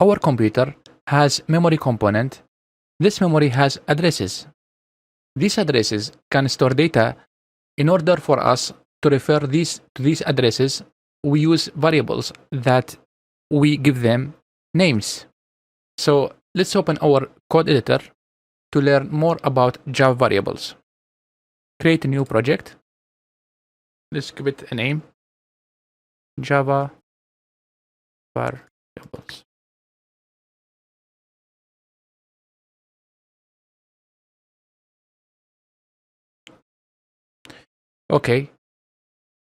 Our computer has memory component. This memory has addresses. These addresses can store data. In order for us to refer to these addresses, we use variables that we give them names. So let's open our code editor to learn more about Java variables. Create a new project. Let's give it a name. Java variables. Okay.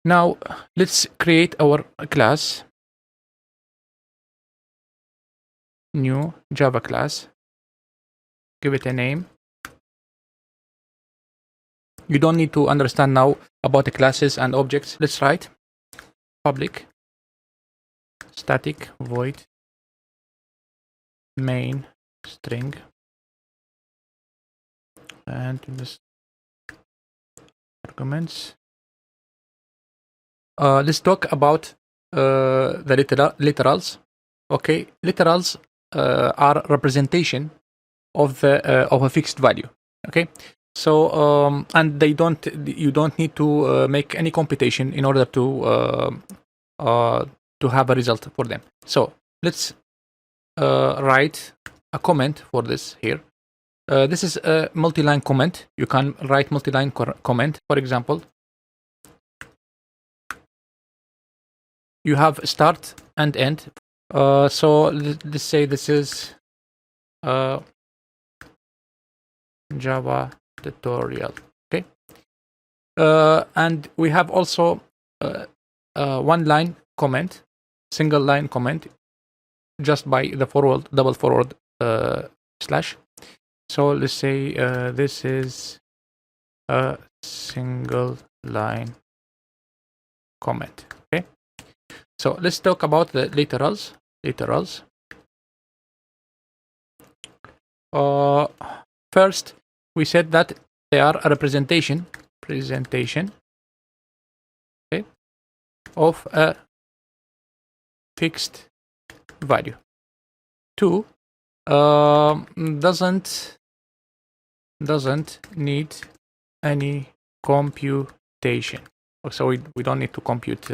Now let's create our class. New Java class. Give it a name. You don't need to understand now about the classes and objects. Let's write public static void main string, and this arguments. Let's talk about the literals. Okay, literals are representation of a fixed value. Okay, so and you don't need to make any computation in order to have a result for them. So let's write a comment for this here. This is a multi-line comment. You can write multi-line comment. For example, you have start and end. So let's say this is Java tutorial. Okay, and we have also one line comment, single line comment, just by the forward, double forward slash. So let's say this is a single line comment. Okay, so let's talk about the literals. First, we said that they are a representation okay, of a fixed value. 2, doesn't need any computation. So we don't need to compute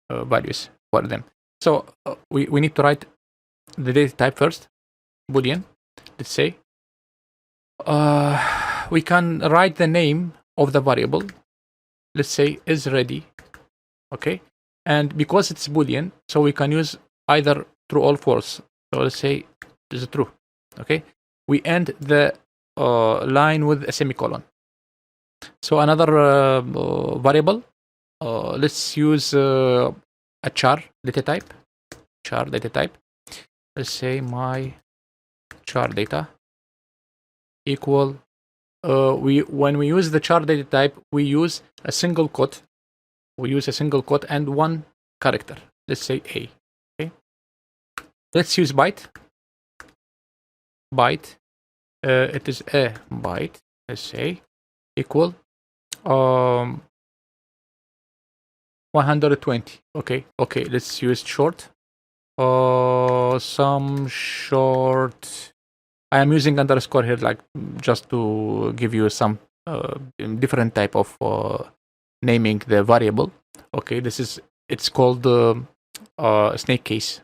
values for them. So we need to write the data type first, Boolean. Let's say we can write the name of the variable. Let's say is ready. Okay, and because it's Boolean, so we can use either true or false. So let's say this is true. Okay, we end the line with a semicolon. So another variable, let's use a char data type. Let's say my char data equal. When we use the char data type, we use a single quote. And one character. Let's say A. Okay. Let's use byte. It is a byte. Let's say equal 120. Okay. Let's use short. Some short. I am using underscore here, like just to give you some different type of naming the variable. Okay, it's called snake case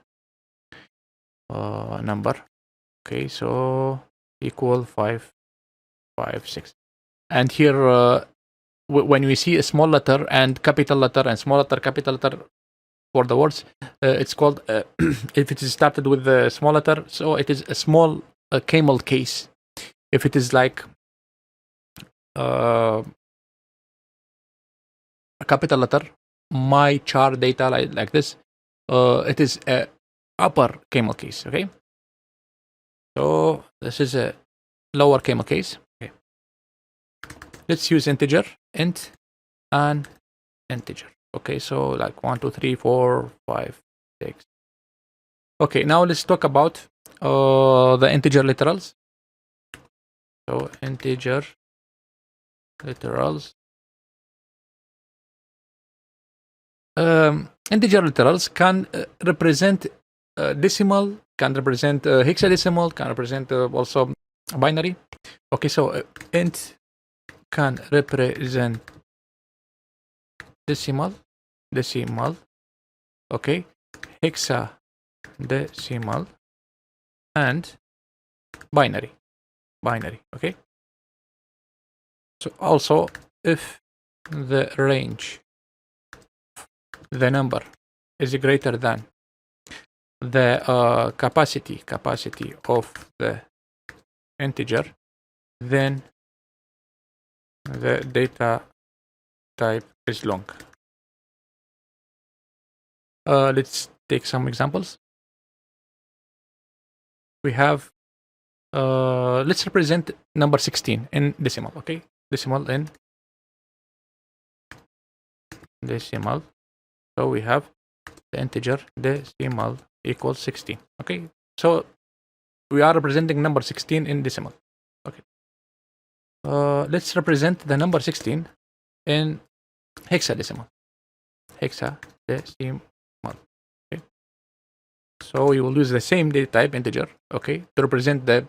number. Okay, so equal 556. And here, when we see a small letter and capital letter and small letter, capital letter for the words, it's called if it is started with the small letter, so it is a small camel case. If it is like a capital letter, my char data like this, it is a upper camel case. Okay, so this is a lower camel case. Okay, let's use integer, int and integer. Okay, so like 1 2 3 4 5 6. Okay, now let's talk about the integer literals. So integer literals. Integer literals can represent decimal can represent hexadecimal, can represent also binary. Okay, so int can represent decimal, okay, hexadecimal, and binary, okay. So also if the range, the number is greater than the capacity of the integer, then the data type is long. Let's take some examples. We have let's represent number 16 in decimal, okay? Decimal in decimal. So we have the integer decimal equals 16, okay? So we are representing number 16 in decimal, okay? Let's represent the number 16 in hexadecimal. Okay? So we will use the same data type integer, okay, to represent the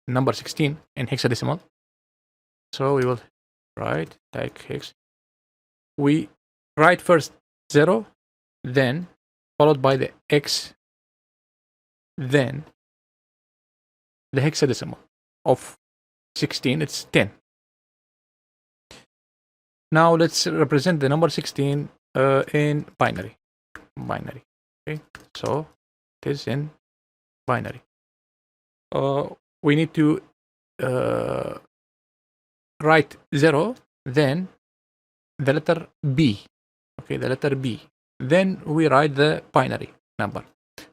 number 16 in hexadecimal. So we will write like hex. We write first 0, then followed by the x, then the hexadecimal of 16, it's 10. Now let's represent the number 16 in binary. Okay, so it is in binary. We need to write 0, then the letter B. Okay, the letter B. Then we write the binary number.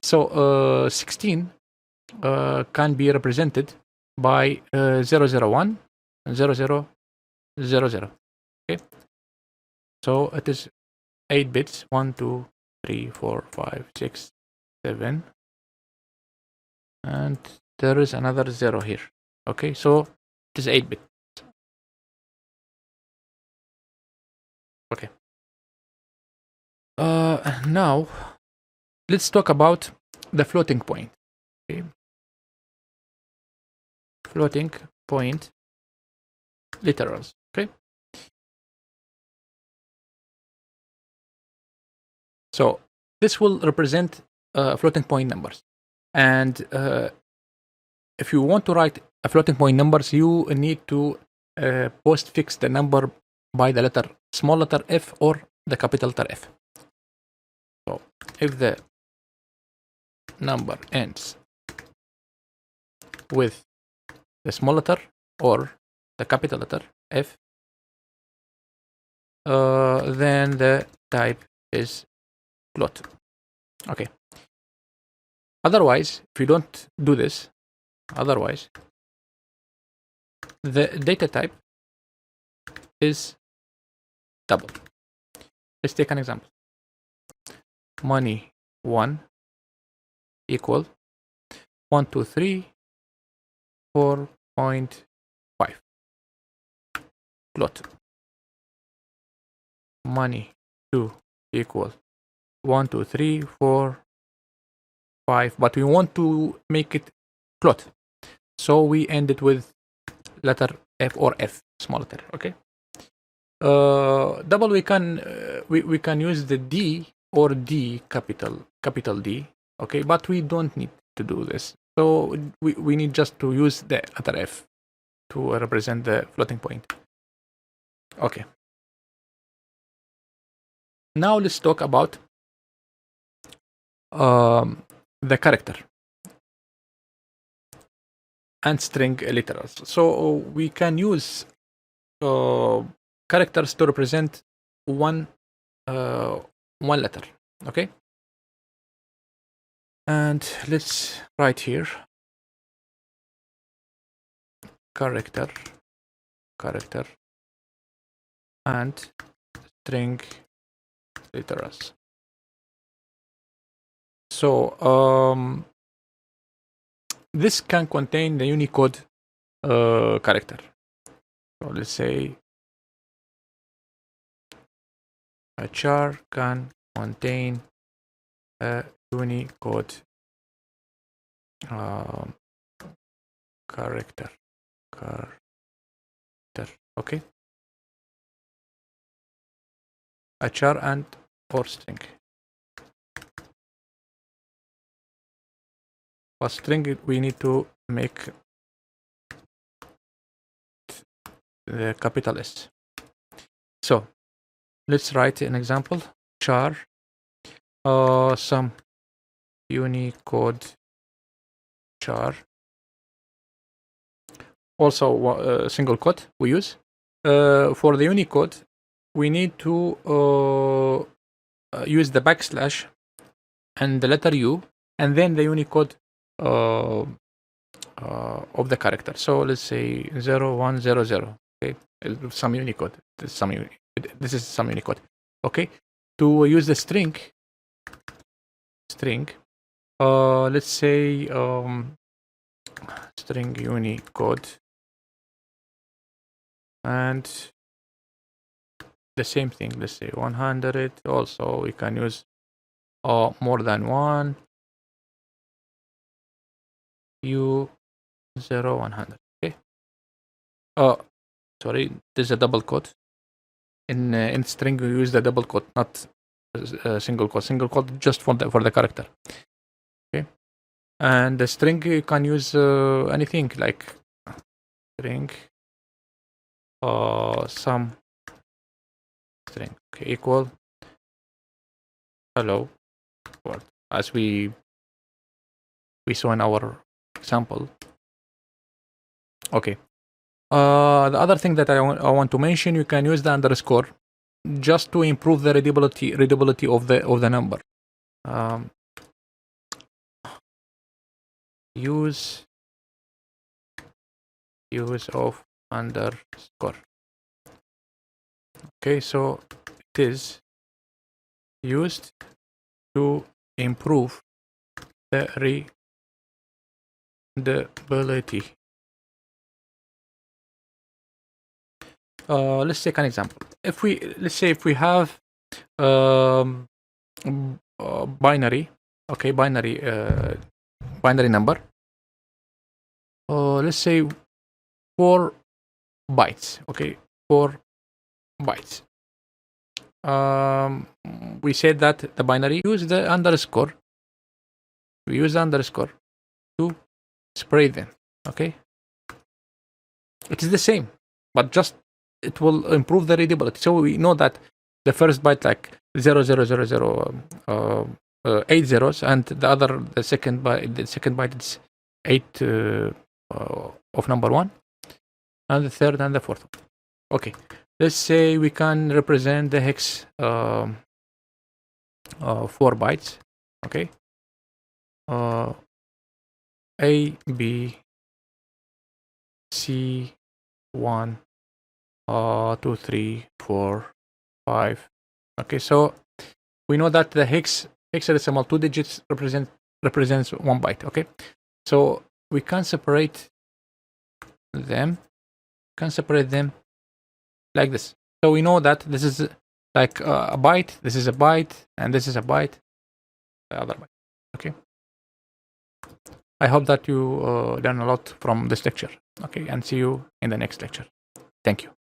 So 16 can be represented by 001 and 0000. Okay, so it is 8 bits. 1, 2, 3, 4, 5, 6, 7, and there is another 0 here. Okay, so it is 8 bits. Okay. Now let's talk about the floating point. Okay. Floating point literals. Okay. So this will represent floating point numbers, and if you want to write a floating point numbers, you need to postfix the number by the letter small letter f or the capital letter F. So if the number ends with the small letter or the capital letter F, then the type is float. Okay. Otherwise, if you don't do this, the data type is double. Let's take an example. Money 1 equal 123 4.5. Plot. Money 2 equal 1 2 3 4 5, but we want to make it plot, so we end it with letter F or F, small letter. Okay. Double, we can use the D or D, capital D. Okay, but we don't need to do this, so we need just to use the letter F to represent the floating point. Okay. Now let's talk about the character and string literals. So we can use characters to represent one letter. Okay. And let's write here character and string literals. So this can contain the Unicode character. So let's say a char can contain a Unicode character. Okay, a char and or string. For string, we need to make the capital S. So let's write an example. Char some Unicode char. Also single quote we use. For the Unicode, we need to use the backslash and the letter U, and then the Unicode of the character. So let's say 0100. Okay, some Unicode. This is some Unicode. Okay, to use the string. Let's say string Unicode, and the same thing. Let's say 100. Also, we can use more than one. U0100. Okay. Sorry, there's a double quote. In string, we use the double quote, not single quote. Single quote just for the character. Okay. And the string, you can use anything like string some string. Okay, equal hello world, as we saw in our example. Okay. The other thing that I want to mention, you can use the underscore just to improve the readability of the number. Use of underscore. Okay, so it is used to improve the readability. Let's take an example. Let's say if we have binary, okay, binary number. Let's say 4 bytes. Okay, 4 bytes. We said that the binary use the underscore. We use the underscore to separate them. Okay, it is the same, but just it will improve the readability. So we know that the first byte, like 0000, 8 zeros, and the second byte is 8 of number 1, and the third and the fourth. Okay, let's say we can represent the hex 4 bytes. Okay, A, B, C, 1, 2, 3, 4, 5. Okay, so we know that the hexadecimal 2 digits represents 1 byte. Okay, so we can separate them. Like this. So we know that this is like a byte, this is a byte, and this is a byte, the other byte. Okay, I hope that you learn a lot from this lecture. Okay, and see you in the next lecture. Thank you.